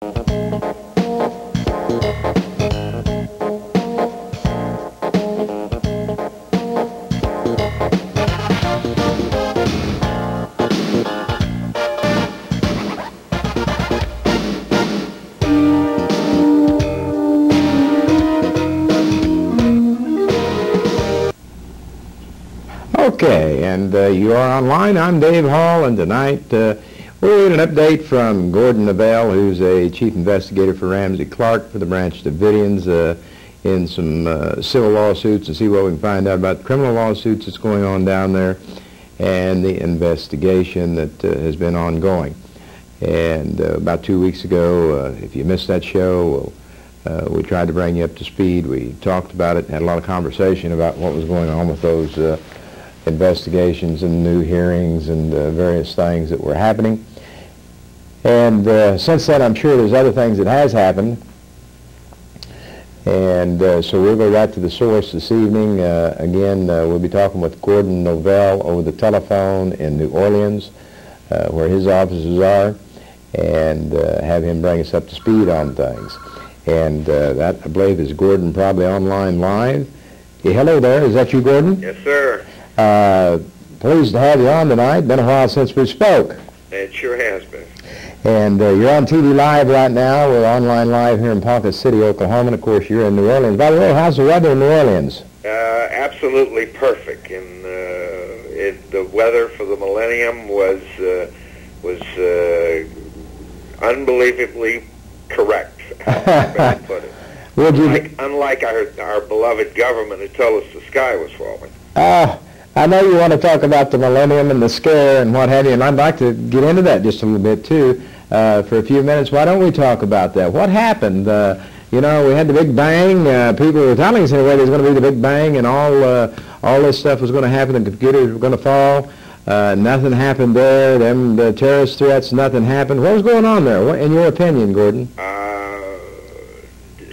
Okay, and you are online. I'm Dave Hall, and tonight we're getting an update from Gordon NoveL, who's a chief investigator for Ramsey Clark for the Branch Davidians in some civil lawsuits, and see what we can find out about the criminal lawsuits that's going on down there and the investigation that has been ongoing. And about 2 weeks ago, if you missed that show, we tried to bring you up to speed. We talked about it, had a lot of conversation about what was going on with those investigations and new hearings and various things that were happening. And since then, I'm sure there's other things that has happened. And so we'll go right to the source this evening. Again, we'll be talking with Gordon NoveL over the telephone in New Orleans, where his offices are, and have him bring us up to speed on things. And that, I believe, is Gordon probably online live. Yeah, hello there. Is that you, Gordon? Yes, sir. Pleased to have you on tonight. Been a while since we spoke. It sure has been. And you're on TV live right now. We're online live here in Ponca City, Oklahoma. And, of course, you're in New Orleans. By the way, how's the weather in New Orleans? Absolutely perfect. And the weather for the millennium was unbelievably correct. How to put it. Unlike our beloved government who told us the sky was falling. I know you want to talk about the millennium and the scare and what have you, and I'd like to get into that just a little bit too for a few minutes. Why don't we talk about that? What happened? You know, we had the Big Bang. People were telling us anyway there's going to be the Big Bang and all this stuff was going to happen. The computers were going to fall. Nothing happened there. The terrorist threats, nothing happened. What was going on there? What, in your opinion, Gordon?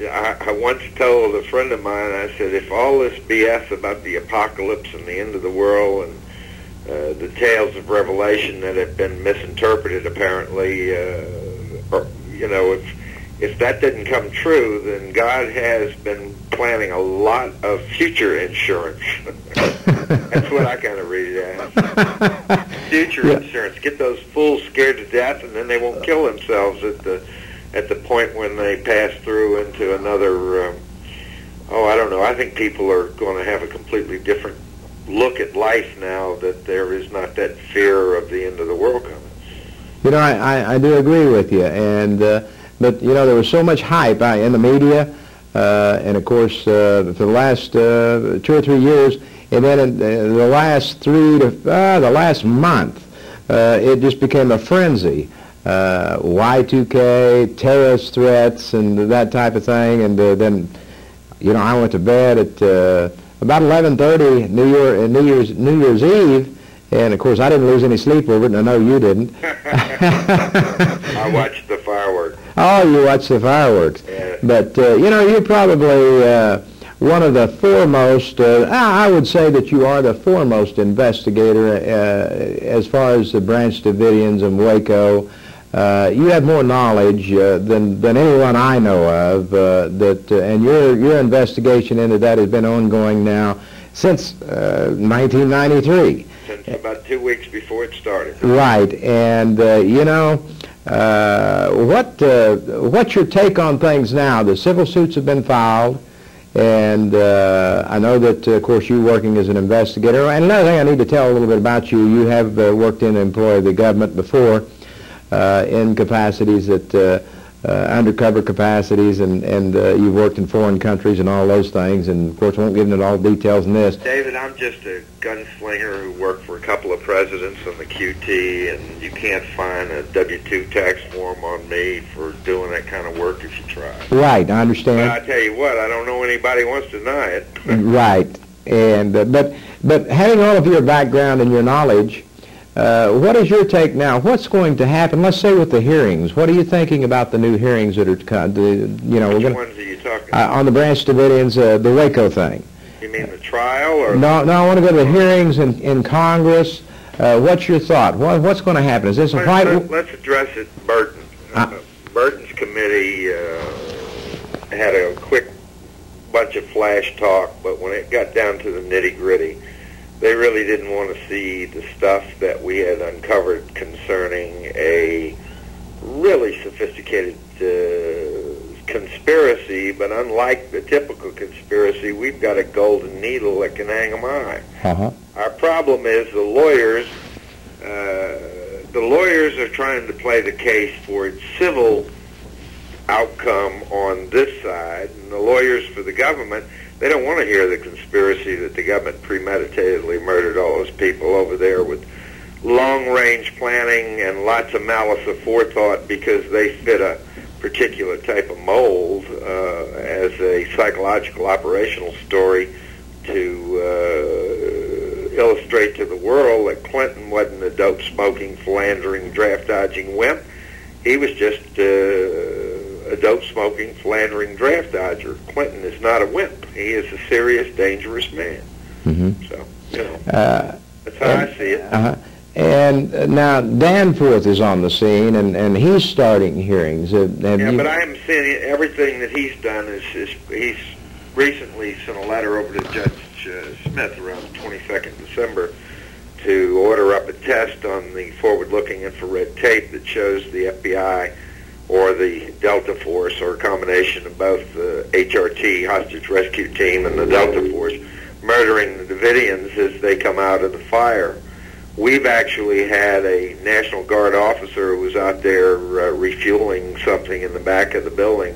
I once told a friend of mine, I said, if all this BS about the apocalypse and the end of the world and the tales of Revelation that have been misinterpreted apparently, you know, if that didn't come true, then God has been planning a lot of future insurance. That's what I kind of read it as. Future insurance. Get those fools scared to death, and then they won't kill themselves at the point when they pass through into another, I don't know. I think people are going to have a completely different look at life now that there is not that fear of the end of the world coming. You know, I do agree with you, and but you know, there was so much hype in the media, and of course for the last 2 or 3 years, and then in the last the last month, it just became a frenzy. Y2K, terrorist threats, and that type of thing, and then, you know, I went to bed at about 11:30 New Year's Eve, and of course I didn't lose any sleep over it, and I know you didn't. I watched the fireworks. Oh, you watched the fireworks. Yeah. But you know, you're probably one of the foremost, I would say that you are the foremost investigator as far as the Branch Davidians and Waco. You have more knowledge than anyone I know of, and your investigation into that has been ongoing now since 1993. Since about 2 weeks before it started. Right, and you know, what's your take on things now? The civil suits have been filed, and I know that, of course, you working as an investigator. And another thing I need to tell a little bit about you, you have worked in the employ of the government before, in capacities that undercover capacities, and you've worked in foreign countries and all those things, and of course I won't get into all the details in this. David, I'm just a gunslinger who worked for a couple of presidents on the QT, and you can't find a W-2 tax form on me for doing that kind of work if you try. Right, I understand. But I tell you what, I don't know anybody wants to deny it. Right, and but having all of your background and your knowledge, what is your take now? What's going to happen? Let's say with the hearings. What are you thinking about the new hearings that are you know? Which ones are you talking about? On the Branch Davidians, the Waco thing. You mean the trial, or? No, I want to go to the hearings in Congress. What's your thought? What's going to happen? Is this a fight? Let's address it, Burton. Burton's committee had a quick bunch of flash talk, but when it got down to the nitty-gritty, they really didn't want to see the stuff that we had uncovered concerning a really sophisticated conspiracy, but unlike the typical conspiracy, we've got a golden needle that can hang 'em high. Our problem is the lawyers are trying to play the case for its civil outcome on this side, and the lawyers for the government, they don't want to hear the conspiracy that the government premeditatedly murdered all those people over there with long-range planning and lots of malice aforethought because they fit a particular type of mold as a psychological operational story to illustrate to the world that Clinton wasn't a dope-smoking, philandering, draft-dodging wimp. He was just a dope-smoking, philandering draft dodger. Clinton is not a wimp. He is a serious, dangerous man. So, you know, that's how I see it. And now Danforth is on the scene, and he's starting hearings. But I am seeing everything that he's done is he's recently sent a letter over to Judge Smith around the 22nd December to order up a test on the forward-looking infrared tape that shows the FBI or the Delta Force, or a combination of both the HRT, Hostage Rescue Team, and the Delta Force, murdering the Davidians as they come out of the fire. We've actually had a National Guard officer who was out there refueling something in the back of the building,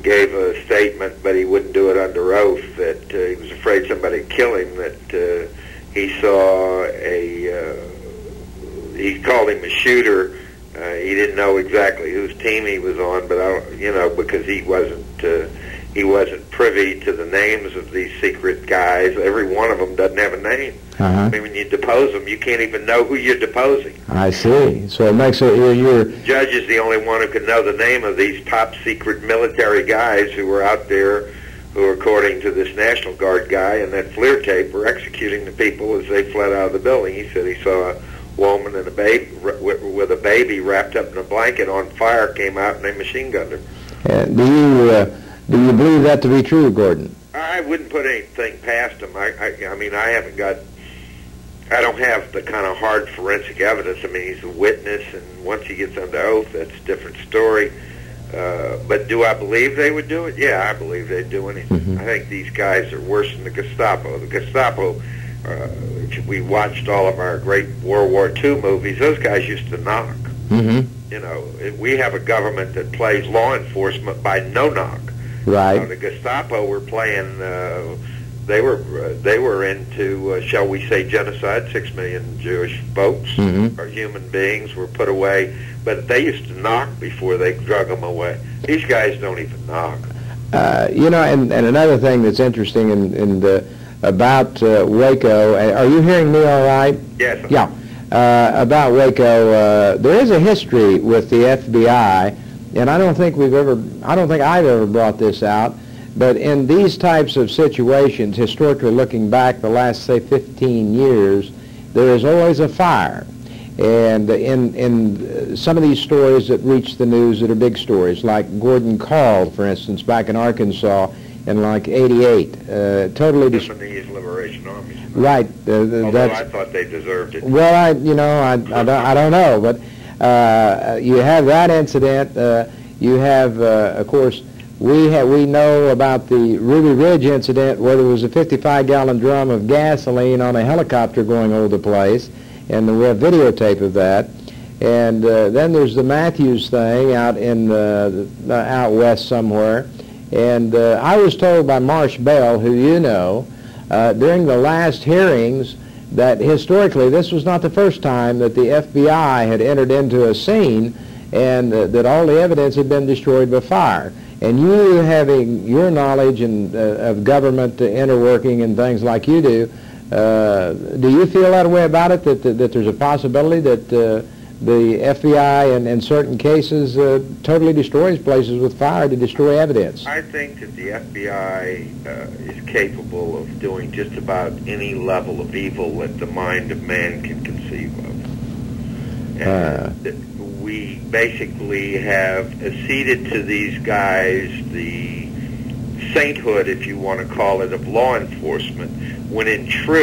gave a statement, but he wouldn't do it under oath, that he was afraid somebody would kill him, that he saw he called him a shooter. He didn't know exactly whose team he was on, but because he wasn't privy to the names of these secret guys. Every one of them doesn't have a name. I mean, when you depose them, you can't even know who you're deposing. I see. So it makes it the judge is the only one who can know the name of these top secret military guys who were out there, who, according to this National Guard guy and that FLIR tape, were executing the people as they fled out of the building. He said he saw a woman and a baby with a baby wrapped up in a blanket on fire, came out and they machine gunned her. Do you believe that to be true, Gordon? I wouldn't put anything past him. I mean, I don't have the kind of hard forensic evidence. I mean, he's a witness, and once he gets under oath, that's a different story. But do I believe they would do it? Yeah, I believe they'd do anything. I think these guys are worse than the Gestapo. The Gestapo, we watched all of our great World War II movies. Those guys used to knock. You know, we have a government that plays law enforcement by no-knock. Right. The Gestapo were playing. They were into, shall we say, genocide. 6 million Jewish folks or human beings were put away, but they used to knock before they drug them away. These guys don't even knock. You know, and another thing that's interesting about Waco. Are you hearing me all right? Yes. Yeah. About Waco, there is a history with the FBI. And I don't think I've ever brought this out, but in these types of situations, historically looking back the last, say, 15 years, there is always a fire. And in some of these stories that reach the news that are big stories, like Gordon Call, for instance, back in Arkansas in like '88, totally Japanese Liberation Army. Right. Although I thought they deserved it. Well, I don't know, but you have that incident. You have, of course, we know about the Ruby Ridge incident where there was a 55-gallon drum of gasoline on a helicopter going over the place, and we have videotape of that. And then there's the Matthews thing out out west somewhere. And I was told by Marsh Bell, who you know, during the last hearings, that historically this was not the first time that the FBI had entered into a scene and that all the evidence had been destroyed by fire. And you, having your knowledge of government interworking and things like you do you feel that way about it, that there's a possibility that the FBI in certain cases totally destroys places with fire to destroy evidence? I think that the FBI is capable of doing just about any level of evil that the mind of man can conceive of. And we basically have ceded to these guys the sainthood, if you want to call it, of law enforcement, when in truth